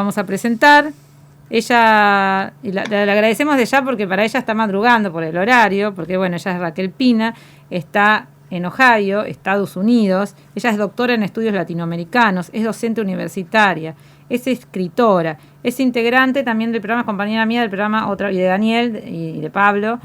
vamos a presentar. Ella, y le agradecemos de ya porque para ella está madrugando por el horario, porque bueno, ella es Raquel Pina, está en Ohio, Estados Unidos. Ella es doctora en estudios latinoamericanos, es docente universitaria, es escritora, es integrante también del programa, compañera mía del programa y de Daniel y de Pablo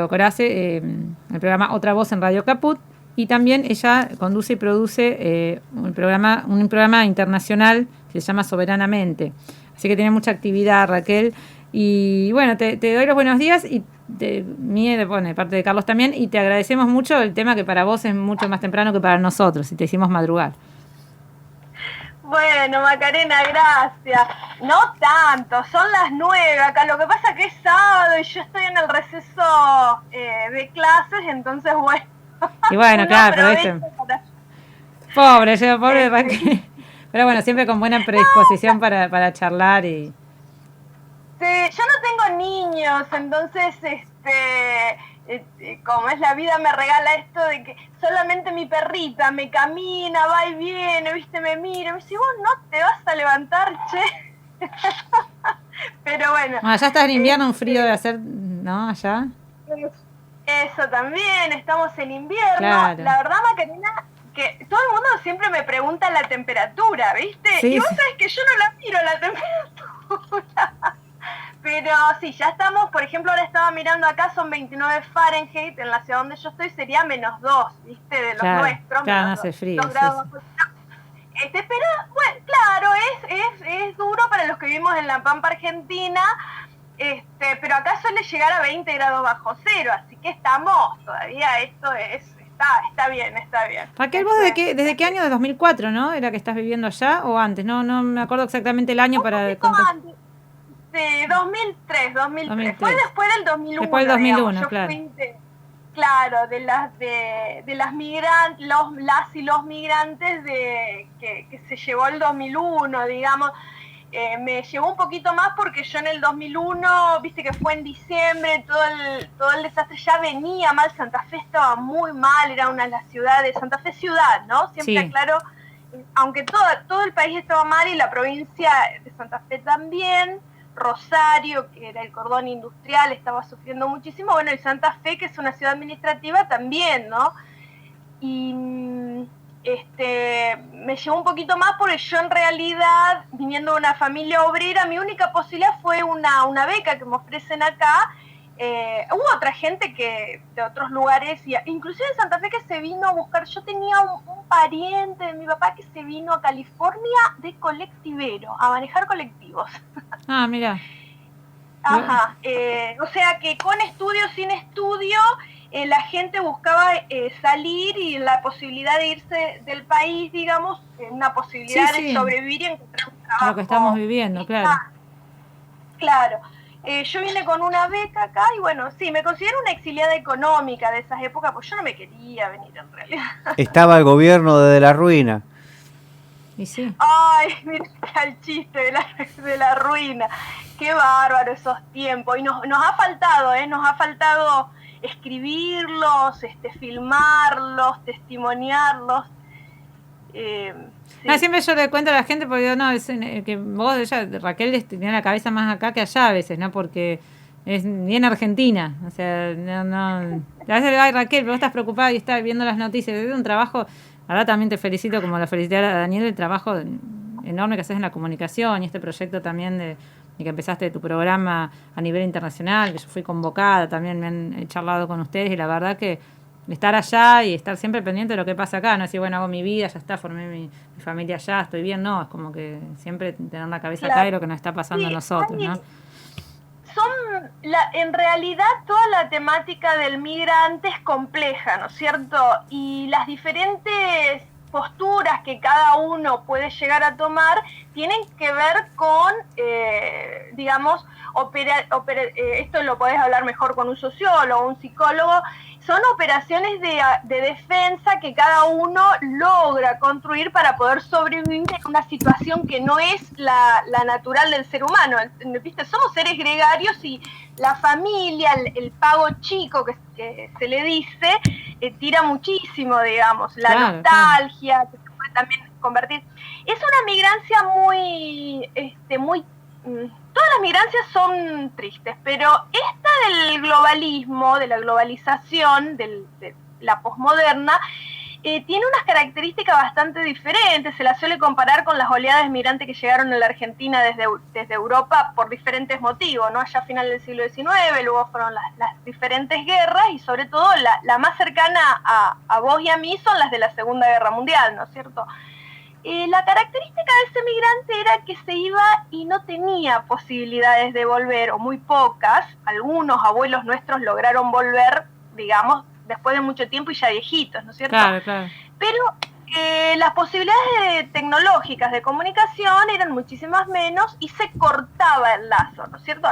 Corace, el programa Otra Voz en Radio Caput. Y también ella conduce y produce un programa internacional que se llama Soberanamente. Así que tiene mucha actividad, Raquel. Y bueno, te doy los buenos días y de parte de Carlos también. Y te agradecemos mucho el tema que para vos es mucho más temprano que para nosotros y te hicimos madrugar. Bueno, Macarena, gracias. No tanto, son las 9 acá. Lo que pasa es que es sábado y yo estoy en el receso de clases, entonces bueno. Y bueno, claro, pero pobre Raquel. Pero bueno, siempre con buena predisposición para charlar y... Sí, yo no tengo niños, entonces, como es la vida, me regala esto de que solamente mi perrita me camina, va y viene, viste, me mira, me dice, vos no te vas a levantar, che. Pero bueno. Allá está en invierno, un frío de hacer, ¿no? Allá. Eso también, estamos en invierno. Claro. La verdad, Macarena, que todo el mundo siempre me pregunta la temperatura, ¿viste? Sí, y vos sabés que yo no la miro la temperatura. Pero sí, ya estamos, por ejemplo, ahora estaba mirando acá, son 29 Fahrenheit, en la ciudad donde yo estoy sería -2, ¿viste? De los nuestros. Claro, no hace frío. 2 grados. Sí. Pero, bueno, claro, es duro para los que vivimos en la Pampa Argentina, pero acá suele llegar a 20 grados bajo cero, así que estamos, todavía esto está bien. Raquel, ¿vos desde qué año? De 2004, ¿no? ¿Era que estás viviendo allá o antes? No me acuerdo exactamente el año para contar. Sí, 2003. Fue después del 2001. Después del 2001, digamos. claro. Claro, de las migrantes, las y los migrantes que se llevó el 2001, digamos. Me llevó un poquito más porque yo en el 2001, viste que fue en diciembre, todo el desastre ya venía mal, Santa Fe estaba muy mal, era una de las ciudades, Santa Fe ciudad, ¿no? Siempre aclaro, aunque todo el país estaba mal y la provincia de Santa Fe también, Rosario, que era el cordón industrial, estaba sufriendo muchísimo, bueno, y Santa Fe, que es una ciudad administrativa, también, ¿no? Y me llevó un poquito más porque yo en realidad, viniendo de una familia obrera, mi única posibilidad fue una beca que me ofrecen acá. Hubo otra gente que de otros lugares, inclusive en Santa Fe, que se vino a buscar. Yo tenía un pariente de mi papá que se vino a California de colectivero, a manejar colectivos. Ah, mira. Ajá, o sea que con estudio, sin estudio, la gente buscaba salir y la posibilidad de irse del país, digamos, una posibilidad de sobrevivir y encontrar un trabajo. Lo que estamos viviendo, claro. Claro. Yo vine con una beca acá y bueno, sí, me considero una exiliada económica de esas épocas, pues yo no me quería venir en realidad. Estaba el gobierno de la ruina. ¿Y sí? Ay, mira el chiste de la ruina. Qué bárbaro esos tiempos. Y nos ha faltado escribirlos, filmarlos, testimoniarlos. Sí. Siempre yo le cuento a la gente porque digo, no, que vos, Raquel, tenía la cabeza más acá que allá a veces, ¿no? Porque es bien argentina. O sea, no. A veces le digo, ay, Raquel, pero vos estás preocupada y estás viendo las noticias. Es un trabajo, ahora también te felicito, como la felicité a Daniel, el trabajo enorme que haces en la comunicación y este proyecto también de que empezaste tu programa a nivel internacional, que yo fui convocada, también me han charlado con ustedes y la verdad que estar allá y estar siempre pendiente de lo que pasa acá, no decir, bueno, hago mi vida, ya está, formé mi familia allá, estoy bien, no, es como que siempre tener la cabeza acá y lo que nos está pasando a nosotros, ¿no? En realidad toda la temática del migrante es compleja, ¿no es cierto? Y las diferentes posturas que cada uno puede llegar a tomar tienen que ver con, digamos, esto lo podés hablar mejor con un sociólogo, un psicólogo. Son operaciones de defensa que cada uno logra construir para poder sobrevivir en una situación que no es la natural del ser humano. ¿Viste? Somos seres gregarios y la familia, el pago chico que se le dice, tira muchísimo, digamos. La nostalgia, que se puede también convertir. Es una migrancia todas las migrancias son tristes, pero esta del globalismo, de la globalización, de la posmoderna, tiene unas características bastante diferentes. Se la suele comparar con las oleadas migrantes que llegaron a la Argentina desde Europa por diferentes motivos, ¿no? Allá a final del siglo XIX, luego fueron las diferentes guerras, y sobre todo la más cercana a vos y a mí son las de la Segunda Guerra Mundial, ¿no es cierto? La característica de ese migrante era que se iba y no tenía posibilidades de volver, o muy pocas. Algunos abuelos nuestros lograron volver, digamos, después de mucho tiempo y ya viejitos, ¿no es cierto? Claro, claro. Pero las posibilidades tecnológicas de comunicación eran muchísimas menos y se cortaba el lazo, ¿no es cierto?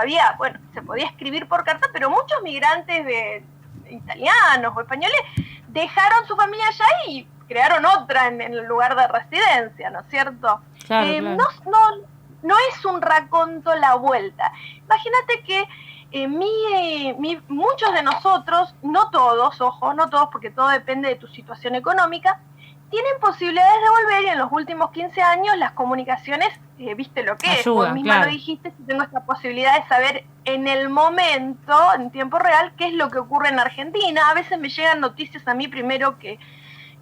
Se podía escribir por carta, pero muchos migrantes italianos o españoles dejaron su familia allá y crearon otra en el lugar de residencia, ¿no es cierto? Claro, claro. No es un raconto la vuelta. Imagínate que muchos de nosotros, no todos, ojo, no todos, porque todo depende de tu situación económica, tienen posibilidades de volver, y en los últimos 15 años las comunicaciones, viste lo que es, vos misma lo dijiste, si tengo esta posibilidad de saber en el momento, en tiempo real, qué es lo que ocurre en Argentina. A veces me llegan noticias a mí primero que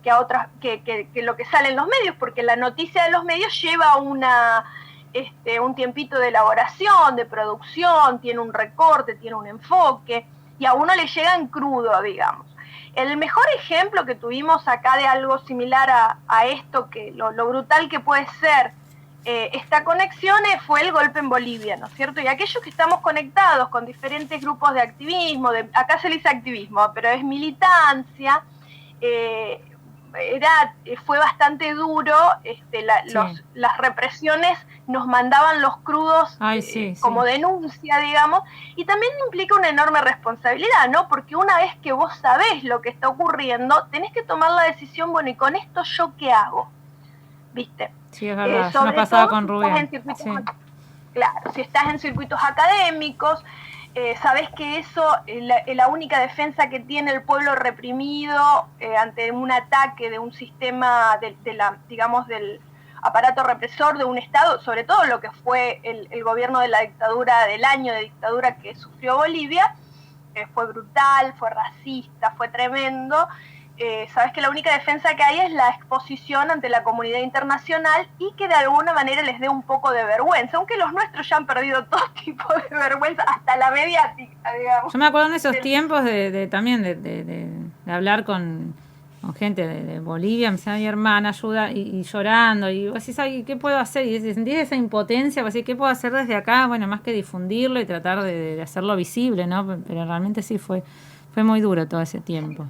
a otras, que lo que sale en los medios, porque la noticia de los medios lleva un tiempito de elaboración, de producción, tiene un recorte, tiene un enfoque, y a uno le llega en crudo, digamos. El mejor ejemplo que tuvimos acá de algo similar a esto, que lo brutal que puede ser esta conexión, fue el golpe en Bolivia, ¿no es cierto? Y aquellos que estamos conectados con diferentes grupos de activismo, acá se le dice activismo, pero es militancia, fue bastante duro, las represiones nos mandaban los crudos como denuncia, digamos, y también implica una enorme responsabilidad, ¿no? Porque una vez que vos sabés lo que está ocurriendo, tenés que tomar la decisión, bueno, ¿y con esto yo qué hago? ¿Viste? Sí, es verdad, yo me pasaba con Rubén. Claro, si estás en circuitos académicos, sabés que eso, la única defensa que tiene el pueblo reprimido ante un ataque de un sistema del aparato represor de un Estado, sobre todo lo que fue el gobierno de la dictadura, del año de dictadura que sufrió Bolivia, fue brutal, fue racista, fue tremendo. Sabes que la única defensa que hay es la exposición ante la comunidad internacional, y que de alguna manera les dé un poco de vergüenza, aunque los nuestros ya han perdido todo tipo de vergüenza, hasta la mediática, digamos. Yo me acuerdo en esos tiempos de hablar con gente de Bolivia. Me decía mi hermana, ayuda, y llorando, y vos decís, ay, ¿qué puedo hacer? Y sentís esa impotencia, vos decís, ¿qué puedo hacer desde acá? Bueno, más que difundirlo y tratar de hacerlo visible, ¿no? Pero realmente sí fue muy duro todo ese tiempo.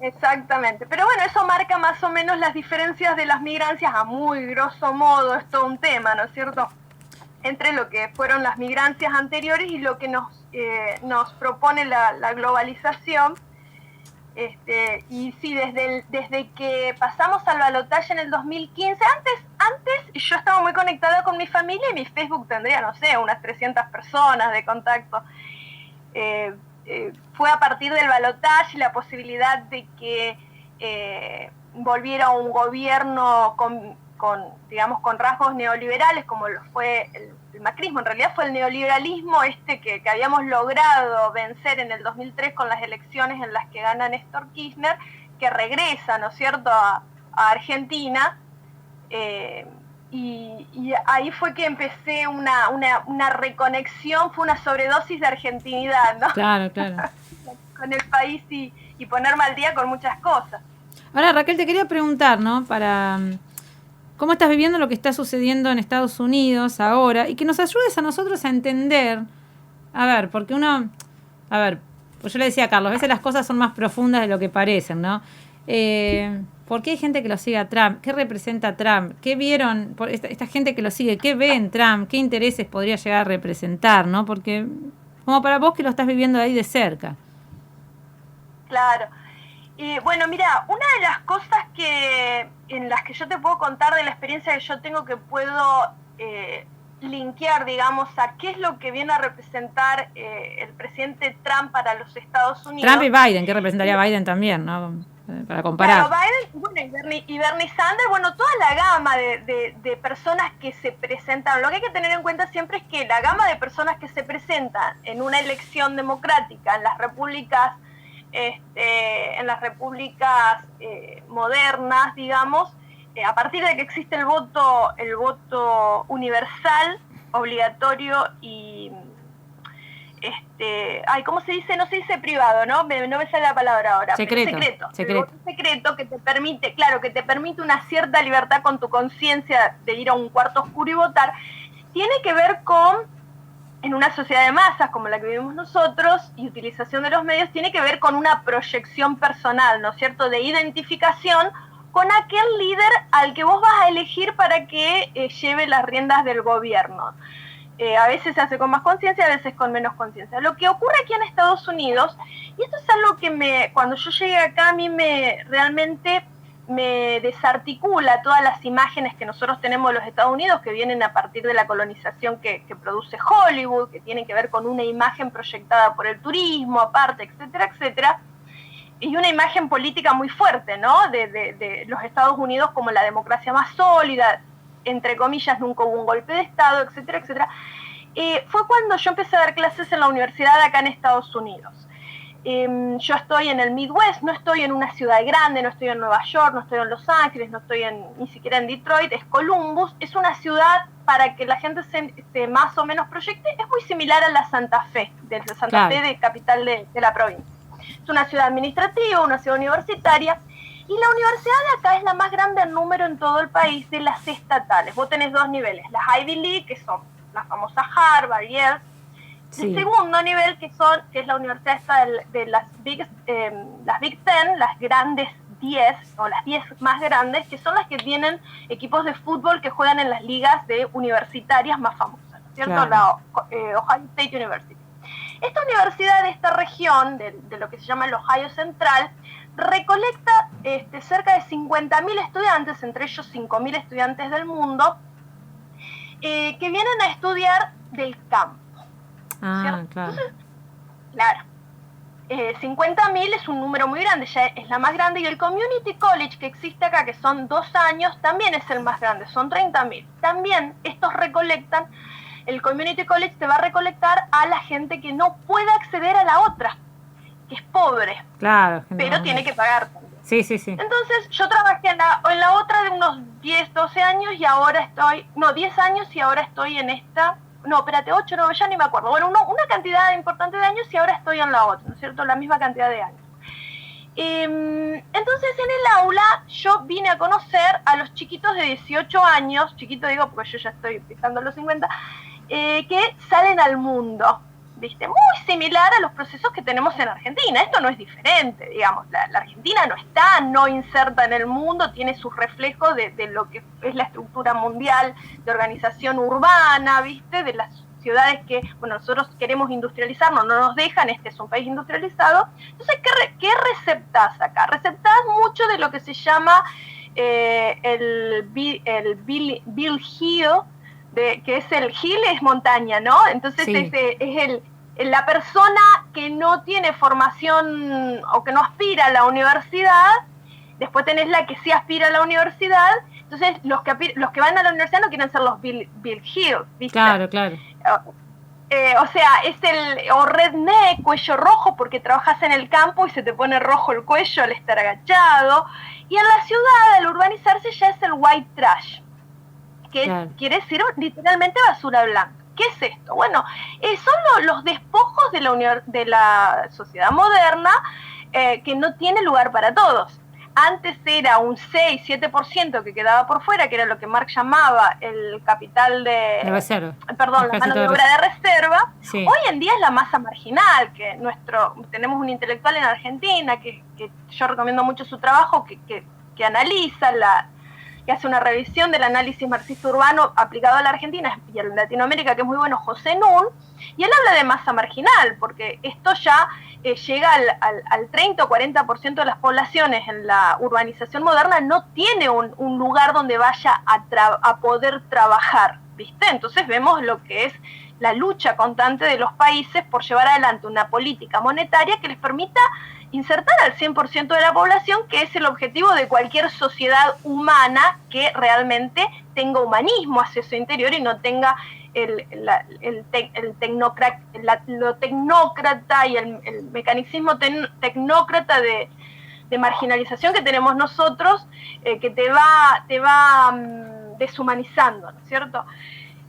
Exactamente, pero bueno, eso marca más o menos las diferencias de las migrancias a muy grosso modo. Es todo un tema, ¿no es cierto?, entre lo que fueron las migrancias anteriores y lo que nos propone la globalización. Y sí, desde que pasamos al balotaje en el 2015, antes yo estaba muy conectada con mi familia, y mi Facebook tendría, no sé, unas 300 personas de contacto. Fue a partir del balotaje la posibilidad de que volviera un gobierno con rasgos neoliberales, como lo fue el macrismo. En realidad fue el neoliberalismo que habíamos logrado vencer en el 2003 con las elecciones en las que gana Néstor Kirchner, que regresa, ¿no es cierto?, a Argentina. Y ahí fue que empecé una reconexión, fue una sobredosis de argentinidad, ¿no? Claro, claro. Con el país y ponerme al día con muchas cosas. Ahora, Raquel, te quería preguntar, ¿no? ¿Cómo estás viviendo lo que está sucediendo en Estados Unidos ahora? Y que nos ayudes a nosotros a entender, porque pues yo le decía a Carlos, a veces las cosas son más profundas de lo que parecen, ¿no? ¿Por qué hay gente que lo sigue a Trump? ¿Qué representa Trump? ¿Qué vieron por esta gente que lo sigue? ¿Qué ve en Trump? ¿Qué intereses podría llegar a representar, no? Porque, como para vos que lo estás viviendo ahí de cerca. Claro. Bueno, mira, una de las cosas en las que yo te puedo contar de la experiencia que yo tengo, que puedo linkear, digamos, a qué es lo que viene a representar el presidente Trump para los Estados Unidos. Trump y Biden, ¿qué representaría Biden también, no? para comparar. Claro, Biden, bueno, y Bernie Sanders, bueno, toda la gama de personas que se presentan. Lo que hay que tener en cuenta siempre es que la gama de personas que se presentan en una elección democrática, en las repúblicas, modernas, digamos, a partir de que existe el voto universal, obligatorio y ¿cómo se dice? No se dice privado, ¿no? No me sale la palabra ahora. Secreto. El voto secreto que te permite una cierta libertad con tu conciencia de ir a un cuarto oscuro y votar, tiene que ver con, en una sociedad de masas como la que vivimos nosotros, y utilización de los medios, tiene que ver con una proyección personal, ¿no es cierto?, de identificación con aquel líder al que vos vas a elegir para que lleve las riendas del gobierno. A veces se hace con más conciencia, a veces con menos conciencia. Lo que ocurre aquí en Estados Unidos, y esto es algo que cuando yo llegué acá, a mí realmente me desarticula todas las imágenes que nosotros tenemos de los Estados Unidos, que vienen a partir de la colonización que produce Hollywood, que tienen que ver con una imagen proyectada por el turismo, aparte, etcétera, etcétera, y una imagen política muy fuerte, ¿no?, de los Estados Unidos como la democracia más sólida, entre comillas, nunca hubo un golpe de Estado, etcétera, etcétera. Fue cuando yo empecé a dar clases en la universidad acá en Estados Unidos. Yo estoy en el Midwest, no estoy en una ciudad grande, no estoy en Nueva York, no estoy en Los Ángeles, no estoy ni siquiera en Detroit, es Columbus. Es una ciudad, para que la gente se más o menos proyecte, es muy similar a la Santa Fe, de Santa Fe, de capital de la provincia. Es una ciudad administrativa, una ciudad universitaria, y la universidad de acá es la más grande en número en todo el país de las estatales. Vos tenés dos niveles, las Ivy League, que son las famosas Harvard, Yale. Sí. El segundo nivel, que es la universidad esta de las Big Ten, las grandes 10, o las 10 más grandes, que son las que tienen equipos de fútbol que juegan en las ligas universitarias más famosas, ¿cierto? Claro. La Ohio State University. Esta universidad de esta región, de lo que se llama el Ohio Central, recolecta cerca de 50.000 estudiantes, entre ellos 5.000 estudiantes del mundo, que vienen a estudiar del campo. Claro. Entonces, claro, 50.000 es un número muy grande, ya es la más grande, y el Community College que existe acá, que son 2 años, también es el más grande, son 30.000. También estos recolectan, el Community College te va a recolectar a la gente que no puede acceder a la otra, que es pobre, claro, pero tiene que pagar también. Sí. Entonces yo trabajé en la otra de unos 10, 12 años y ahora 10 años y ahora estoy en esta, 8, no, ya ni me acuerdo. Bueno, una cantidad importante de años y ahora estoy en la otra, ¿no es cierto? La misma cantidad de años. Entonces en el aula yo vine a conocer a los chiquitos de 18 años, chiquito digo porque yo ya estoy pisando los 50, que salen al mundo. ¿Viste? Muy similar a los procesos que tenemos en Argentina. Esto no es diferente, digamos. La Argentina no está no inserta en el mundo, tiene sus reflejos de lo que es la estructura mundial de organización urbana, ¿viste? De las ciudades que, bueno, nosotros queremos industrializarnos, no nos dejan, este es un país industrializado. Entonces, ¿qué receptás acá? Receptás mucho de lo que se llama el Bill Hill, que es el hill, es montaña, ¿no? Entonces sí. es la persona que no tiene formación o que no aspira a la universidad. Después tenés la que sí aspira a la universidad. Entonces los que van a la universidad no quieren ser los Bill Hill, ¿viste? Claro. O sea, es o redneck, cuello rojo, porque trabajas en el campo y se te pone rojo el cuello al estar agachado. Y en la ciudad, al urbanizarse, ya es el white trash, que quiere decir literalmente basura blanca. ¿Qué es esto? Bueno, son los despojos de la sociedad moderna, que no tiene lugar para todos. Antes era un 6-7% que quedaba por fuera, que era lo que Marx llamaba el capital de reserva. Perdón, la mano de obra de reserva. Sí. Hoy en día es la masa marginal, que tenemos un intelectual en Argentina que yo recomiendo mucho su trabajo, que analiza que hace una revisión del análisis marxista urbano aplicado a la Argentina y a Latinoamérica, que es muy bueno, José Nun, y él habla de masa marginal, porque esto ya llega al 30 o 40% de las poblaciones en la urbanización moderna, no tiene un lugar donde vaya a poder trabajar, ¿viste? Entonces vemos lo que es la lucha constante de los países por llevar adelante una política monetaria que les permita insertar al 100% de la población, que es el objetivo de cualquier sociedad humana que realmente tenga humanismo hacia su interior y no tenga lo tecnócrata y el mecanismo tecnócrata de marginalización que tenemos nosotros, que te va deshumanizando, ¿no es cierto?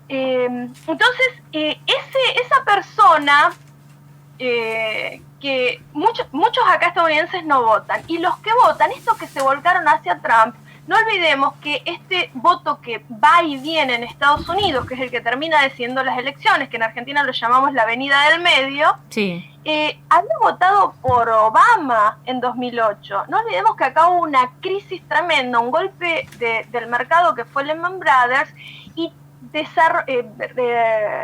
Entonces, esa persona que muchos acá estadounidenses no votan, y los que votan, estos que se volcaron hacia Trump, no olvidemos que este voto que va y viene en Estados Unidos, que es el que termina decidiendo las elecciones, que en Argentina lo llamamos la avenida del medio, sí, había votado por Obama en 2008. No olvidemos que acá hubo una crisis tremenda, un golpe del mercado que fue Lehman Brothers, y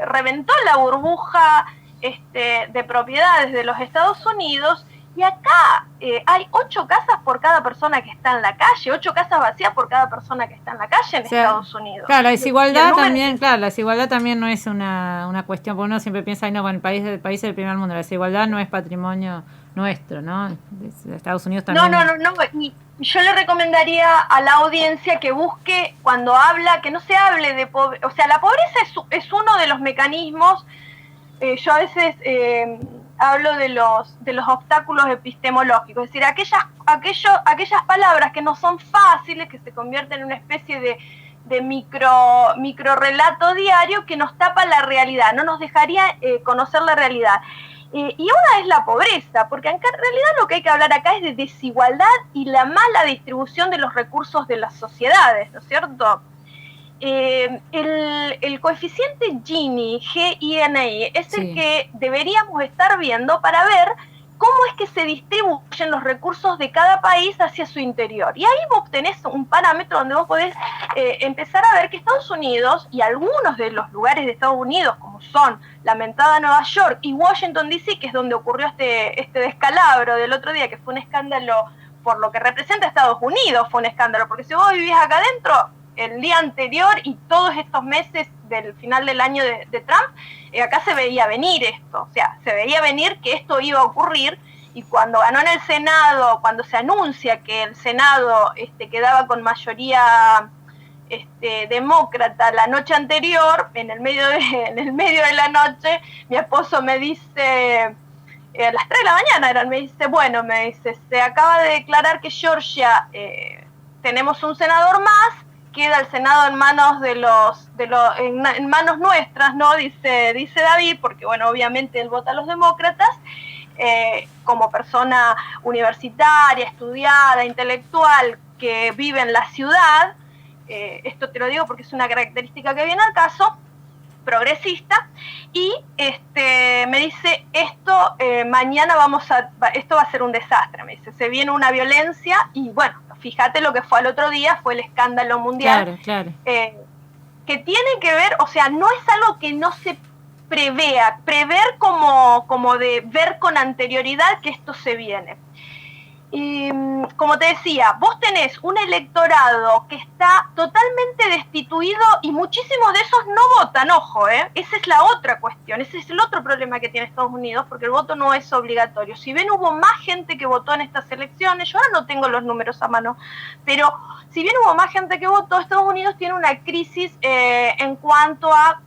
reventó la burbuja de propiedades de los Estados Unidos, y acá hay 8 casas por cada persona que está en la calle, 8 casas vacías por cada persona que está en la calle en Estados Unidos. Claro, la desigualdad también, la desigualdad también no es una cuestión, porque uno siempre piensa, no, con el país del primer mundo, la desigualdad no es patrimonio nuestro, ¿no? De Estados Unidos también. No, y yo le recomendaría a la audiencia que busque, cuando habla, que no se hable de pobreza, o sea, la pobreza es uno de los mecanismos. Yo a veces hablo de los obstáculos epistemológicos, es decir, aquellas palabras que no son fáciles, que se convierten en una especie de micro relato diario que nos tapa la realidad, no nos dejaría conocer la realidad. Y una es la pobreza, porque en realidad lo que hay que hablar acá es de desigualdad y la mala distribución de los recursos de las sociedades, ¿no es cierto? El coeficiente Gini, G-I-N-I, es el que deberíamos estar viendo para ver cómo es que se distribuyen los recursos de cada país hacia su interior. Y ahí vos tenés un parámetro donde vos podés empezar a ver que Estados Unidos y algunos de los lugares de Estados Unidos, como son la mentada Nueva York y Washington D.C., que es donde ocurrió este descalabro del otro día, que fue un escándalo por lo que representa Estados Unidos, fue un escándalo, porque si vos vivís acá adentro, el día anterior y todos estos meses del final del año de Trump, acá se veía venir esto, o sea, se veía venir que esto iba a ocurrir, y cuando ganó en el Senado, cuando se anuncia que el Senado quedaba con mayoría demócrata la noche anterior, en el medio de la noche, mi esposo me dice, a las 3 de la mañana me dice, se acaba de declarar que Georgia, tenemos un senador más, queda el Senado en manos en manos nuestras, ¿no? Dice David, porque bueno, obviamente él vota a los demócratas, como persona universitaria, estudiada, intelectual, que vive en la ciudad, esto te lo digo porque es una característica que viene al caso, progresista, y me dice, mañana esto va a ser un desastre, me dice, se viene una violencia, y bueno, fíjate lo que fue al otro día, fue el escándalo mundial, claro. Que tiene que ver, o sea, no es algo que no se prevea, prever como de ver con anterioridad que esto se viene. Y como te decía, vos tenés un electorado que está totalmente destituido y muchísimos de esos no votan, ojo, esa es la otra cuestión, ese es el otro problema que tiene Estados Unidos, porque el voto no es obligatorio. Si bien hubo más gente que votó en estas elecciones, yo ahora no tengo los números a mano, pero si bien hubo más gente que votó, Estados Unidos tiene una crisis en cuanto a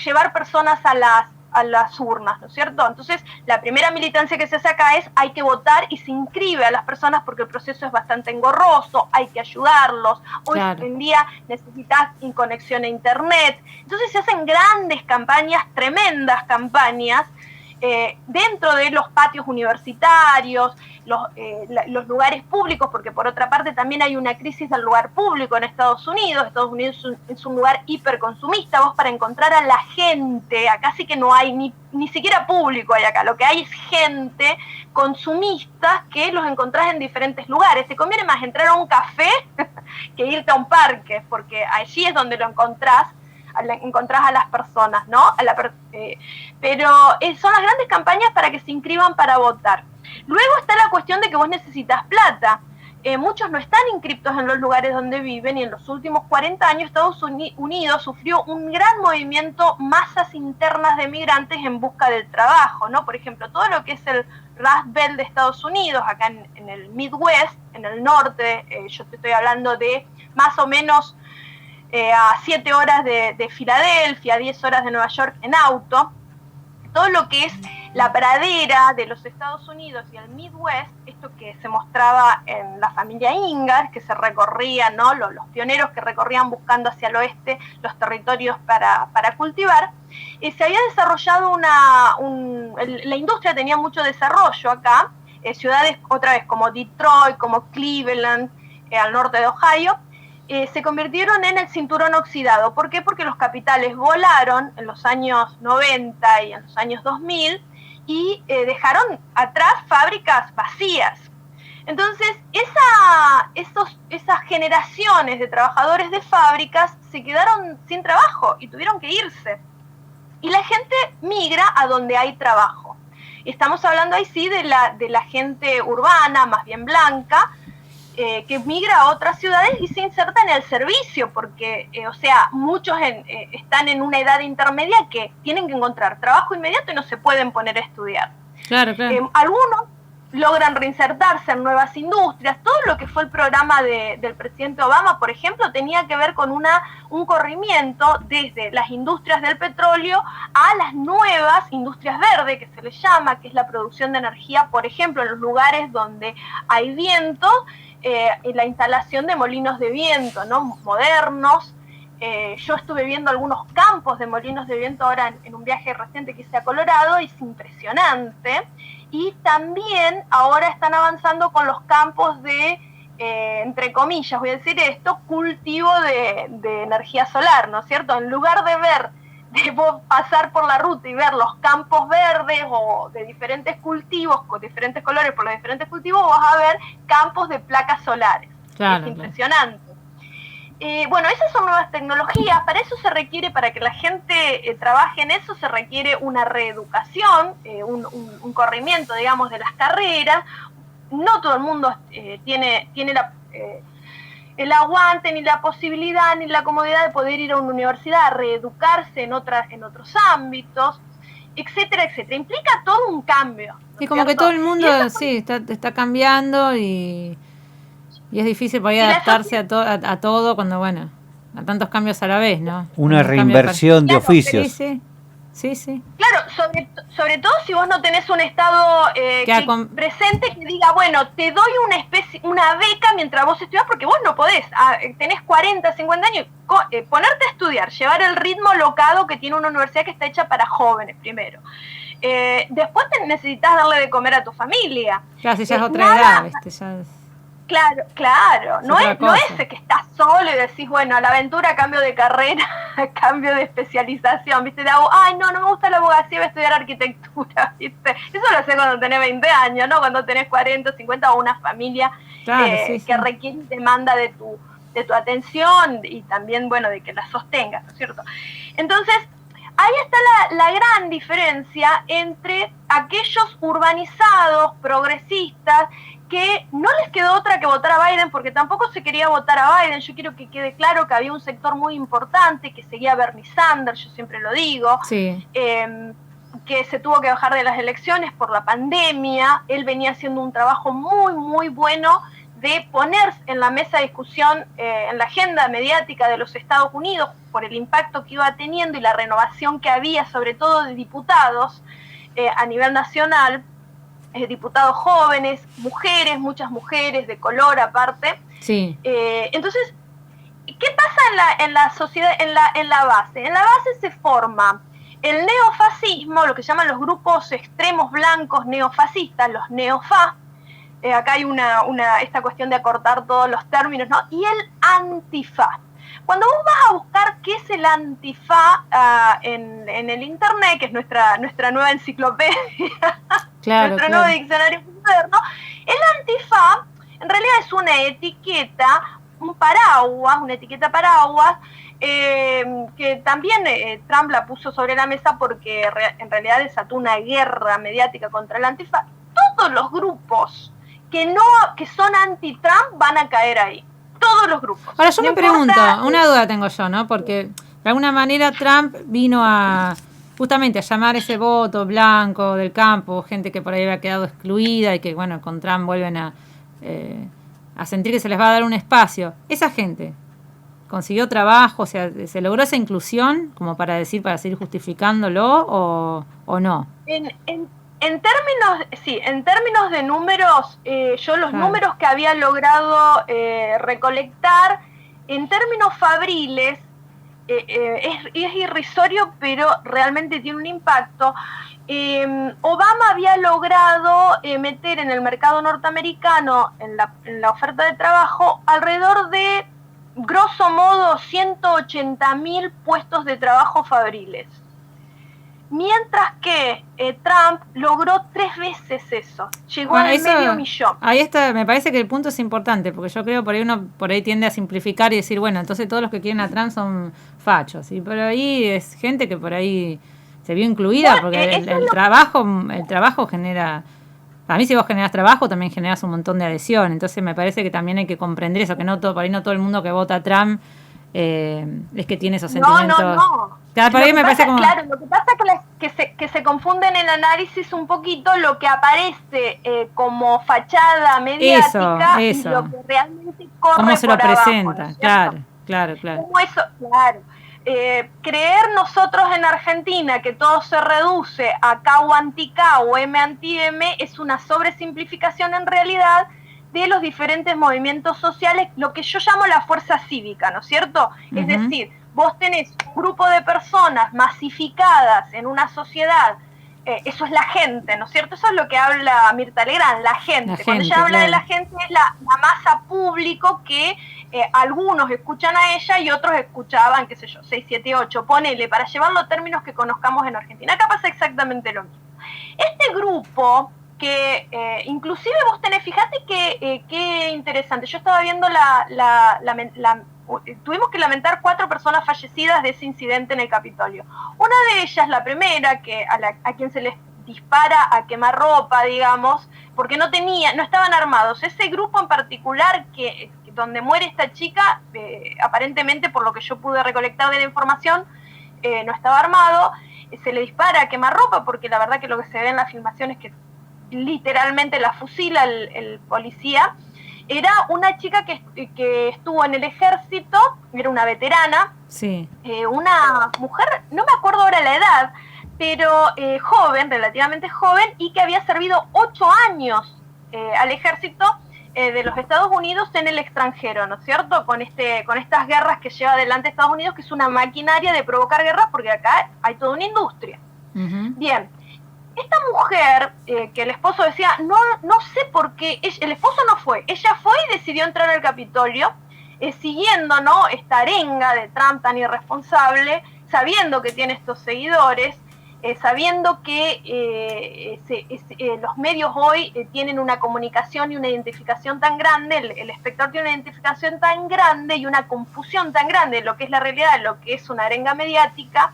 llevar personas a las urnas, ¿no es cierto? Entonces, la primera militancia que se hace acá es hay que votar y se inscribe a las personas porque el proceso es bastante engorroso, hay que ayudarlos, hoy en día necesitas conexión a internet, entonces se hacen grandes campañas, tremendas campañas, dentro de los patios universitarios, los lugares públicos, porque por otra parte también hay una crisis del lugar público en Estados Unidos. Estados Unidos es un lugar hiperconsumista. Vos para encontrar a la gente, acá sí que no hay ni siquiera público hay acá, lo que hay es gente consumista que los encontrás en diferentes lugares. Te conviene más entrar a un café que irte a un parque, porque allí es donde lo encontrás a las personas, ¿no? Pero son las grandes campañas para que se inscriban para votar. Luego está la cuestión de que vos necesitas plata. muchos no están inscriptos en los lugares donde viven, y en los últimos 40 años Estados Unidos sufrió un gran movimiento, masas internas de migrantes en busca del trabajo, ¿no? Por ejemplo, todo lo que es el Rust Belt de Estados Unidos, acá en el Midwest, en el norte, yo te estoy hablando de más o menos a 7 horas de Filadelfia, 10 horas de Nueva York en auto. Todo lo que es la pradera de los Estados Unidos y el Midwest, esto que se mostraba en la familia Ingalls, que se recorrían, ¿no? Los pioneros que recorrían buscando hacia el oeste los territorios para cultivar, se había desarrollado la industria tenía mucho desarrollo acá, ciudades otra vez como Detroit, como Cleveland, al norte de Ohio, se convirtieron en el cinturón oxidado. ¿Por qué? Porque los capitales volaron en los años 90 y en los años 2000 y dejaron atrás fábricas vacías. Entonces, esas generaciones de trabajadores de fábricas se quedaron sin trabajo y tuvieron que irse. Y la gente migra a donde hay trabajo. Estamos hablando ahí sí de la gente urbana, más bien blanca, que migra a otras ciudades y se inserta en el servicio, porque, muchos están en una edad intermedia que tienen que encontrar trabajo inmediato y no se pueden poner a estudiar. Claro, claro. Algunos logran reinsertarse en nuevas industrias. Todo lo que fue el programa del presidente Obama, por ejemplo, tenía que ver con un corrimiento desde las industrias del petróleo a las nuevas industrias verdes, que se les llama, que es la producción de energía, por ejemplo, en los lugares donde hay viento, la instalación de molinos de viento, ¿no? Modernos. Yo estuve viendo algunos campos de molinos de viento ahora en un viaje reciente que hice a Colorado, y es impresionante. Y también ahora están avanzando con los campos de, entre comillas, voy a decir esto, cultivo de energía solar, ¿no es cierto? En lugar de vos pasar por la ruta y ver los campos verdes o de diferentes cultivos, con diferentes colores por los diferentes cultivos, vas a ver campos de placas solares. Claro, es impresionante. Bueno, esas son nuevas tecnologías. Para eso se requiere, para que la gente trabaje en eso, se requiere una reeducación, un corrimiento, digamos, de las carreras. No todo el mundo tiene el aguante, ni la posibilidad, ni la comodidad de poder ir a una universidad a reeducarse en otros ámbitos, etcétera, etcétera. Implica todo un cambio, ¿no? Y como que todo el mundo está cambiando y es difícil poder adaptarse a todo cuando, bueno, a tantos cambios a la vez, ¿no? Una reinversión de oficios. Sí. Claro, sobre todo si vos no tenés un estado presente que diga, bueno, te doy una beca mientras vos estudiás, porque vos no podés, tenés 40, 50 años, ponerte a estudiar, llevar el ritmo locado que tiene una universidad que está hecha para jóvenes primero. Después necesitas darle de comer a tu familia. Claro, si ya es otra edad, ¿viste? Ya es... Claro, no es que estás solo y decís, bueno, a la aventura cambio de carrera, cambio de especialización, ¿viste? No me gusta la abogacía, voy a estudiar arquitectura, ¿viste? Eso lo sé cuando tenés 20 años, ¿no? Cuando tenés 40, 50 o una familia que requiere demanda de tu atención y también, bueno, de que la sostengas, ¿no es cierto? Entonces, ahí está la gran diferencia entre aquellos urbanizados, progresistas, que no les quedó otra que votar a Biden, porque tampoco se quería votar a Biden. Yo quiero que quede claro que había un sector muy importante que seguía a Bernie Sanders, yo siempre lo digo, que se tuvo que bajar de las elecciones por la pandemia. Él venía haciendo un trabajo muy, muy bueno de poner en la mesa de discusión, en la agenda mediática de los Estados Unidos, por el impacto que iba teniendo y la renovación que había, sobre todo de diputados a nivel nacional, diputados jóvenes, muchas mujeres de color aparte. Sí. Entonces, ¿qué pasa en la sociedad, en la base? En la base se forma el neofascismo, lo que llaman los grupos extremos blancos neofascistas, los neofas. Acá hay esta cuestión de acortar todos los términos, ¿no? Y el antifa. Cuando vos vas a buscar qué es el antifa en el internet, que es nuestra nueva enciclopedia, nuestro nuevo diccionario moderno, el antifa en realidad es una etiqueta, una etiqueta paraguas, que también Trump la puso sobre la mesa porque en realidad desató una guerra mediática contra el antifa. Todos los grupos que son anti-Trump van a caer ahí. Todos los grupos. Ahora yo me pregunto, una duda tengo yo, ¿no? Porque de alguna manera Trump vino a justamente a llamar ese voto blanco del campo, gente que por ahí había quedado excluida y que, bueno, con Trump vuelven a sentir que se les va a dar un espacio. Esa gente consiguió trabajo, o sea, ¿se logró esa inclusión como para seguir justificándolo o no? En términos de números, yo los números que había logrado recolectar, en términos fabriles, es irrisorio, pero realmente tiene un impacto. Obama había logrado meter en el mercado norteamericano, en la oferta de trabajo, alrededor de, grosso modo, 180.000 puestos de trabajo fabriles. Mientras que Trump logró 3 veces eso, llegó al medio millón. Ahí está, me parece que el punto es importante, porque yo creo que uno tiende a simplificar y decir, bueno, entonces todos los que quieren a Trump son fachos, y por ahí es gente que por ahí se vio incluida, porque el trabajo genera, a mí si vos generas trabajo también generas un montón de adhesión, entonces me parece que también hay que comprender eso, que por ahí no todo el mundo que vota a Trump es que tiene esos sentimientos. No. Claro, por ahí me parece como... Claro, lo que pasa es que se confunde en el análisis un poquito lo que aparece como fachada mediática eso. y lo que realmente corre cómo se lo por abajo, presenta, ¿no? Claro. Como eso, claro. Creer nosotros en Argentina que todo se reduce a K o anti-K o M anti-M es una sobresimplificación en realidad de los diferentes movimientos sociales, lo que yo llamo la fuerza cívica, ¿no es cierto? Es decir, vos tenés un grupo de personas masificadas en una sociedad, eso es la gente, ¿no es cierto? Eso es lo que habla Mirta Legrand, la gente. Cuando ella habla de la gente es la masa público que algunos escuchan a ella y otros escuchaban, qué sé yo, 6, 7, 8, ponele, para llevarlo a términos que conozcamos en Argentina. Acá pasa exactamente lo mismo. Este grupo que inclusive vos tenés, fíjate qué interesante, yo estaba viendo tuvimos que lamentar 4 personas fallecidas de ese incidente en el Capitolio. Una de ellas, la primera, a quien se les dispara a quemarropa, digamos, porque no estaban armados. Ese grupo en particular donde muere esta chica, aparentemente por lo que yo pude recolectar de la información, no estaba armado, se le dispara a quemarropa, porque la verdad que lo que se ve en la filmación es que literalmente la fusila el policía. Era una chica que estuvo en el ejército, era una veterana, sí. Una mujer, no me acuerdo ahora la edad, pero joven, relativamente joven, y que había servido 8 años al ejército de los Estados Unidos en el extranjero, ¿no es cierto? Con estas guerras que lleva adelante Estados Unidos, que es una maquinaria de provocar guerras, porque acá hay toda una industria. Bien. Esta mujer, que el esposo decía, no sé por qué, el esposo no fue, ella fue y decidió entrar al Capitolio, siguiendo, ¿no?, esta arenga de Trump tan irresponsable, sabiendo que tiene estos seguidores, sabiendo que los medios hoy tienen una comunicación y una identificación tan grande, el espectador tiene una identificación tan grande y una confusión tan grande de lo que es la realidad, de lo que es una arenga mediática,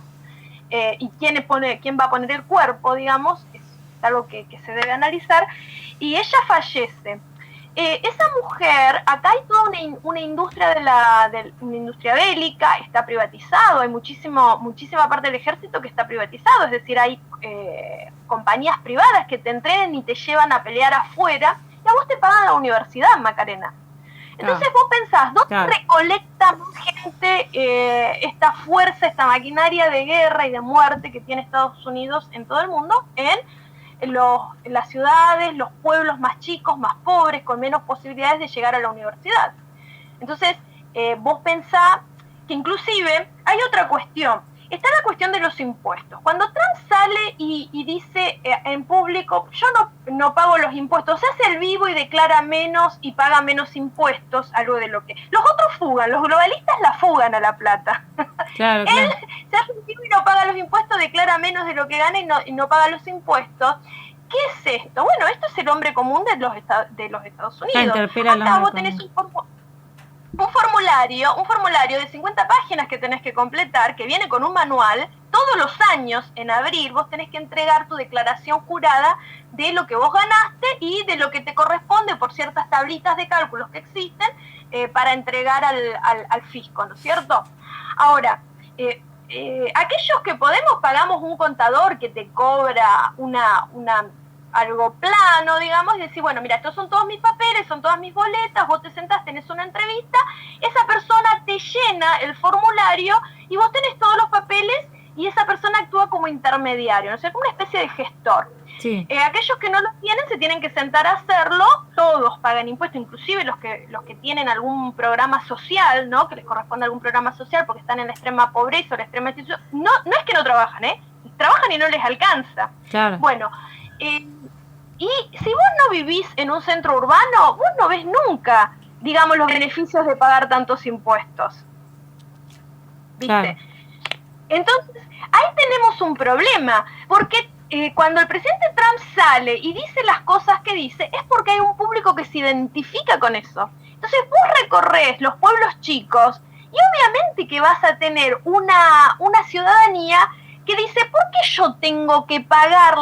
y quién va a poner el cuerpo, digamos, es algo que se debe analizar, y ella fallece. Esa mujer, acá hay toda una industria una industria bélica, está privatizado, hay muchísima parte del ejército que está privatizado, es decir, hay compañías privadas que te entrenan y te llevan a pelear afuera, y a vos te pagan la universidad, Macarena. Entonces vos pensás, ¿dónde recolecta más gente esta fuerza, esta maquinaria de guerra y de muerte que tiene Estados Unidos en todo el mundo? En las ciudades, los pueblos más chicos, más pobres, con menos posibilidades de llegar a la universidad. Entonces, vos pensás que inclusive hay otra cuestión. Está la cuestión de los impuestos. Cuando Trump sale y dice en público, yo no pago los impuestos, se hace el vivo y declara menos y paga menos impuestos, algo de lo que... Los otros fugan, los globalistas la fugan a la plata. Claro. Él se hace el vivo y no paga los impuestos, declara menos de lo que gana y no paga los impuestos. ¿Qué es esto? Bueno, esto es el hombre común de los Estados Unidos. Acá vos tenés un formulario de 50 páginas que tenés que completar, que viene con un manual, todos los años, en abril, vos tenés que entregar tu declaración jurada de lo que vos ganaste y de lo que te corresponde por ciertas tablitas de cálculos que existen para entregar al fisco, ¿no es cierto? Ahora, aquellos que podemos pagamos un contador que te cobra algo plano, digamos, y decir, bueno, mira, estos son todos mis papeles, son todas mis boletas, vos te sentás, tenés una entrevista, esa persona te llena el formulario y vos tenés todos los papeles y esa persona actúa como intermediario, ¿no? O sea, como una especie de gestor. Sí. Aquellos que no lo tienen se tienen que sentar a hacerlo, todos pagan impuestos, inclusive los que tienen algún programa social, ¿no? Que les corresponde algún programa social porque están en la extrema pobreza o la extrema institución. No es que no trabajan, trabajan y no les alcanza. Claro. Bueno, y si vos no vivís en un centro urbano, vos no ves nunca, digamos, los beneficios de pagar tantos impuestos. ¿Viste? Claro. Entonces, ahí tenemos un problema, porque cuando el presidente Trump sale y dice las cosas que dice, es porque hay un público que se identifica con eso. Entonces, vos recorres los pueblos chicos y obviamente que vas a tener una ciudadanía que dice, ¿por qué yo tengo que pagar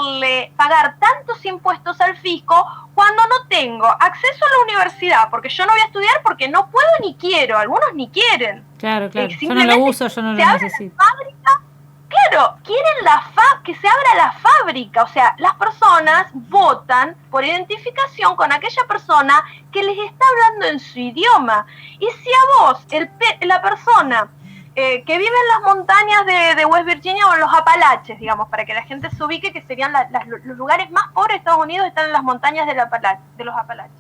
tantos impuestos al fisco cuando no tengo acceso a la universidad? Porque yo no voy a estudiar porque no puedo ni quiero, algunos ni quieren. Claro. Yo no lo uso, yo no lo necesito. Claro, quieren que se abra la fábrica, o sea, las personas votan por identificación con aquella persona que les está hablando en su idioma. Y si a vos, la persona que vive en las montañas de West Virginia o en los Apalaches, digamos, para que la gente se ubique, que serían los lugares más pobres de Estados Unidos, están en las montañas de los Apalaches.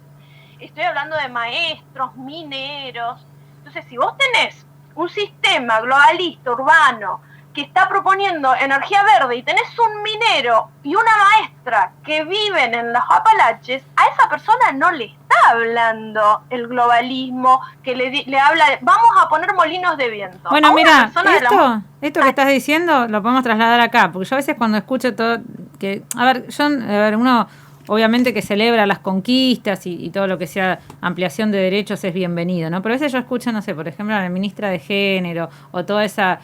Estoy hablando de maestros, mineros. Entonces, si vos tenés un sistema globalista, urbano, que está proponiendo energía verde y tenés un minero y una maestra que viven en los Apalaches, a esa persona no le está hablando el globalismo, que le habla de, vamos a poner molinos de viento. Bueno, mira, esto que estás diciendo lo podemos trasladar acá, porque yo a veces cuando escucho todo, uno obviamente que celebra las conquistas y todo lo que sea ampliación de derechos es bienvenido, ¿no? Pero a veces yo escucho, no sé, por ejemplo, a la ministra de Género o toda esta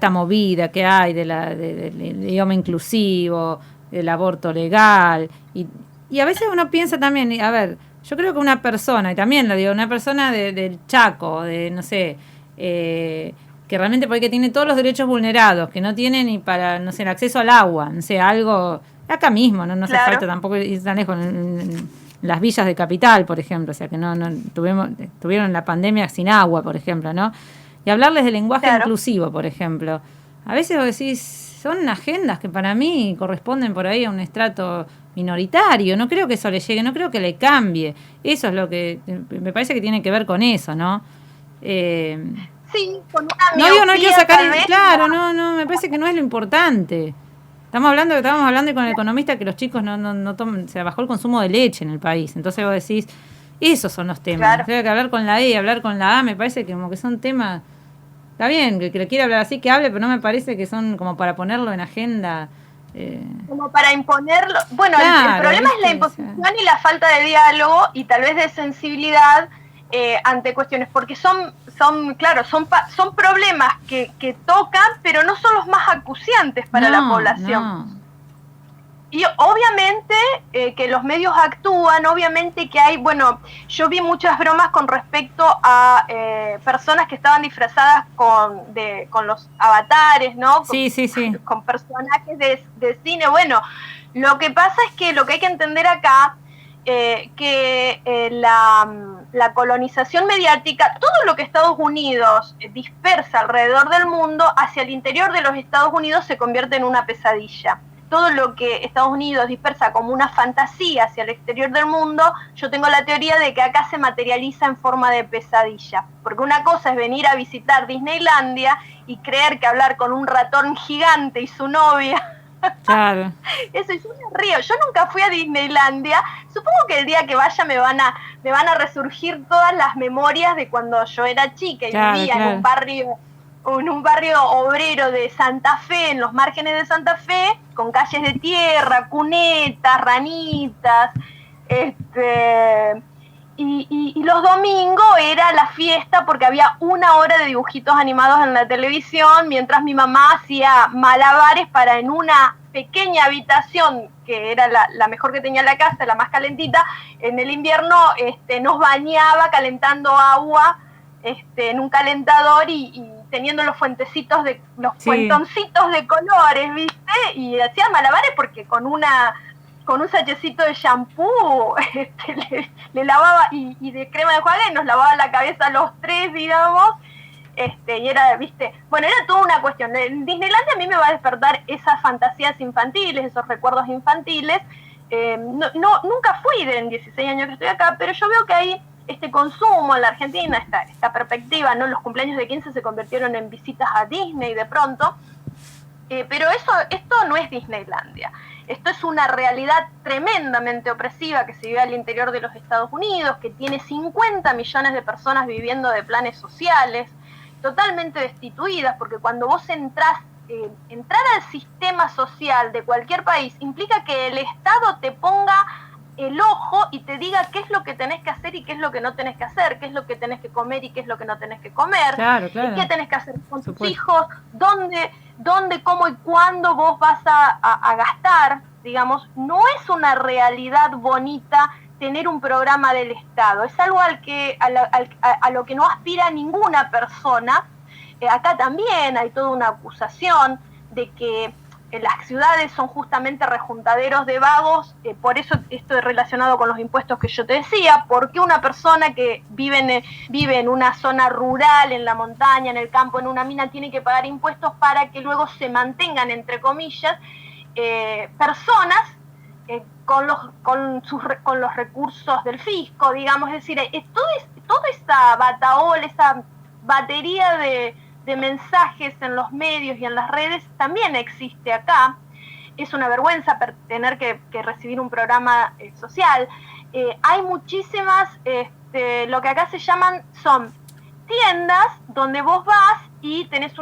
movida que hay del idioma inclusivo, del aborto legal, y a veces uno piensa también, a ver, yo creo que una persona, y también lo digo, una persona del Chaco, no sé, que realmente porque tiene todos los derechos vulnerados, que no tiene ni para, no sé, el acceso al agua, no sé, algo acá mismo, no hace falta tampoco ir tan lejos, en las villas de Capital, por ejemplo, o sea, que no tuvieron la pandemia sin agua, por ejemplo, ¿no? Y hablarles de lenguaje inclusivo, por ejemplo. A veces vos decís, son agendas que para mí corresponden por ahí a un estrato minoritario. No creo que eso le llegue, no creo que le cambie. Eso es lo que me parece que tiene que ver con eso, ¿no? Sí, con una miopía, no quiero sacar claro, no, me parece que no es lo importante. Estábamos hablando con el economista que los chicos no toman, se bajó el consumo de leche en el país. Entonces vos decís, esos son los temas. Tengo que hablar con la E, hablar con la A, me parece que como que son temas. Está bien, que le quiera hablar así, que hable, pero no me parece que son como para ponerlo en agenda. Como para imponerlo. Bueno, claro, el problema es la imposición y la falta de diálogo y tal vez de sensibilidad ante cuestiones, porque son problemas que tocan, pero no son los más acuciantes para la población. No. Y obviamente que los medios actúan, obviamente que hay, yo vi muchas bromas con respecto a personas que estaban disfrazadas con los avatares, ¿no? Con personajes de cine. Bueno, lo que pasa es que lo que hay que entender acá, que la colonización mediática, todo lo que Estados Unidos dispersa alrededor del mundo, hacia el interior de los Estados Unidos se convierte en una pesadilla. Todo lo que Estados Unidos dispersa como una fantasía hacia el exterior del mundo, yo tengo la teoría de que acá se materializa en forma de pesadilla. Porque una cosa es venir a visitar Disneylandia y creer que hablar con un ratón gigante y su novia... Claro. Eso, yo me río. Yo nunca fui a Disneylandia. Supongo que el día que vaya me van a resurgir todas las memorias de cuando yo era chica y vivía en un barrio obrero de Santa Fe, en los márgenes de Santa Fe, con calles de y los domingos era la fiesta porque había 1 hora de dibujitos animados en la televisión, mientras mi mamá hacía malabares para en una pequeña habitación, que era la mejor que tenía la casa, la más calentita, en el invierno nos bañaba calentando agua en un calentador y teniendo los fuentecitos los fuentoncitos de colores, ¿viste? Y hacía malabares porque con un sachecito de shampoo le lavaba y de crema de enjuague nos lavaba la cabeza los tres, digamos. Y era, ¿viste? Bueno, era toda una cuestión. En Disneylandia a mí me va a despertar esas fantasías infantiles, esos recuerdos infantiles. Nunca fui en 16 años que estoy acá, pero yo veo que hay este consumo en la Argentina, esta perspectiva, ¿no? Los cumpleaños de 15 se convirtieron en visitas a Disney de pronto. Pero esto no es Disneylandia. Esto es una realidad tremendamente opresiva que se vive al interior de los Estados Unidos, que tiene 50 millones de personas viviendo de planes sociales, totalmente destituidas, porque cuando vos entrar al sistema social de cualquier país implica que el Estado te ponga el ojo y te diga qué es lo que tenés que hacer y qué es lo que no tenés que hacer, qué es lo que tenés que comer y qué es lo que no tenés que comer, claro. Y qué tenés que hacer con tus hijos, dónde, cómo y cuándo vos vas a gastar, digamos. No es una realidad bonita tener un programa del Estado, es algo a lo que no aspira ninguna persona. Acá también hay toda una acusación de que las ciudades son justamente rejuntaderos de vagos, por eso esto es relacionado con los impuestos que yo te decía, porque una persona que vive en una zona rural, en la montaña, en el campo, en una mina, tiene que pagar impuestos para que luego se mantengan, entre comillas, personas con los recursos del fisco, digamos. Es decir, toda esa batahola, esa batería de mensajes en los medios y en las redes también existe acá. Es una vergüenza tener que recibir un programa social. Hay muchísimas, lo que acá se llaman, son tiendas donde vos vas y tenés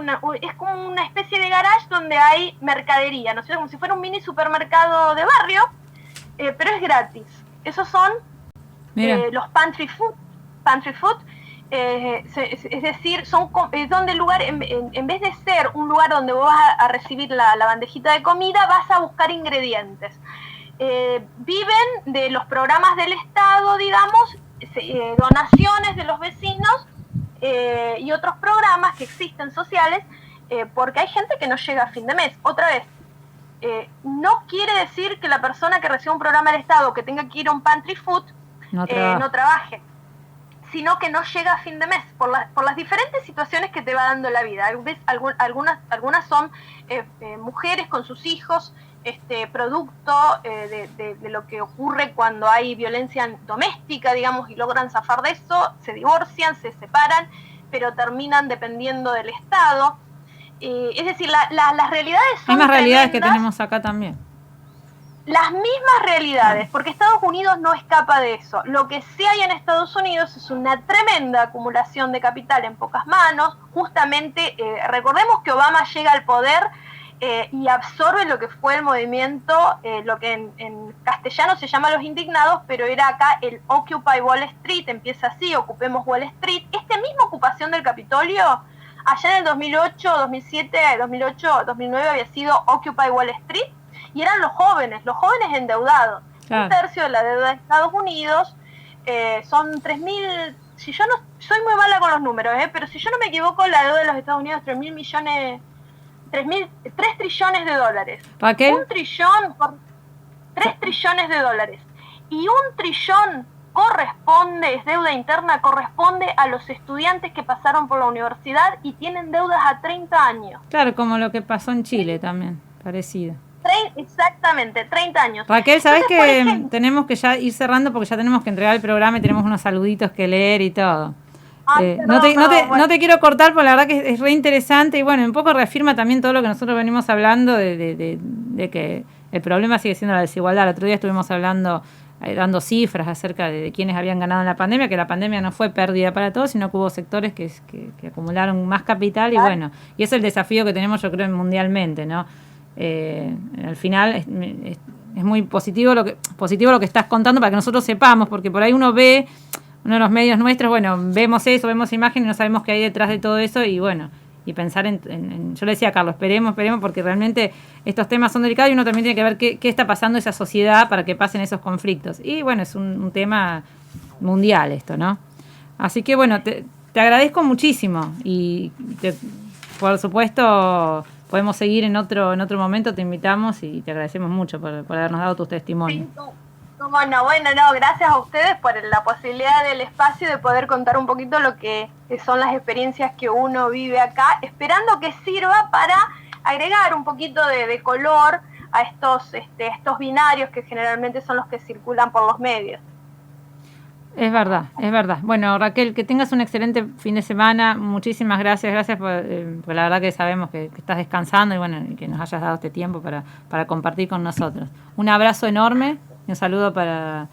es como una especie de garage donde hay mercadería, ¿no sé? Como si fuera un mini supermercado de barrio, pero es gratis. Esos son los pantry food. Es decir, son donde el lugar, en vez de ser un lugar donde vos vas a recibir la bandejita de comida, vas a buscar ingredientes. Viven de los programas del Estado, digamos, donaciones de los vecinos y otros programas que existen sociales, porque hay gente que no llega a fin de mes. Otra vez, no quiere decir que la persona que recibe un programa del Estado que tenga que ir a un pantry food no trabaje, sino que no llega a fin de mes por las diferentes situaciones que te va dando la vida. Algunas son mujeres con sus hijos, producto de lo que ocurre cuando hay violencia doméstica, digamos, y logran zafar de eso, se divorcian, se separan, pero terminan dependiendo del Estado. Es decir, las realidades son hay más realidades tremendas. Que tenemos acá también. Las mismas realidades, porque Estados Unidos no escapa de eso. Lo que sí hay en Estados Unidos es una tremenda acumulación de capital en pocas manos. Justamente, recordemos que Obama llega al poder y absorbe lo que fue el movimiento, lo que en castellano se llama Los Indignados, pero era acá el Occupy Wall Street, empieza así, ocupemos Wall Street. Esta misma ocupación del Capitolio, allá en el 2008, 2007, 2008, 2009 había sido Occupy Wall Street, y eran los jóvenes endeudados. Claro. 1/3 de la deuda de Estados Unidos son 3.000, si yo no, soy muy mala con los números, pero si yo no me equivoco, la deuda de los Estados Unidos es 3 trillones de dólares. ¿Raquel? 1 trillón, 3 trillones de dólares. Y 1 trillón es deuda interna, corresponde a los estudiantes que pasaron por la universidad y tienen deudas a 30 años. Claro, como lo que pasó en Chile también, parecido. Exactamente, 30 años. Raquel, ¿sabés que tenemos que ya ir cerrando porque ya tenemos que entregar el programa y tenemos unos saluditos que leer y todo? No te quiero cortar porque la verdad que es re interesante y bueno, un poco reafirma también todo lo que nosotros venimos hablando de que el problema sigue siendo la desigualdad. El otro día estuvimos dando cifras acerca de quienes habían ganado en la pandemia, que la pandemia no fue pérdida para todos, sino que hubo sectores que acumularon más capital y bueno, y es el desafío que tenemos yo creo mundialmente, ¿no? Al final es muy positivo lo que estás contando para que nosotros sepamos, porque por ahí uno ve uno de los medios nuestros, bueno, vemos eso, vemos imágenes, no sabemos qué hay detrás de todo eso y bueno, y pensar yo le decía a Carlos, esperemos, porque realmente estos temas son delicados y uno también tiene que ver qué está pasando en esa sociedad para que pasen esos conflictos. Y bueno, es un tema mundial esto, ¿no? Así que bueno, te agradezco muchísimo y por supuesto podemos seguir en otro momento, te invitamos y te agradecemos mucho por habernos dado tus testimonios. Sí, bueno, gracias a ustedes por la posibilidad del espacio de poder contar un poquito lo que son las experiencias que uno vive acá, esperando que sirva para agregar un poquito de color a estos binarios que generalmente son los que circulan por los medios. Es verdad. Bueno, Raquel, que tengas un excelente fin de semana. Muchísimas gracias por la verdad que sabemos que estás descansando y bueno, y que nos hayas dado este tiempo para compartir con nosotros. Un abrazo enorme y un saludo para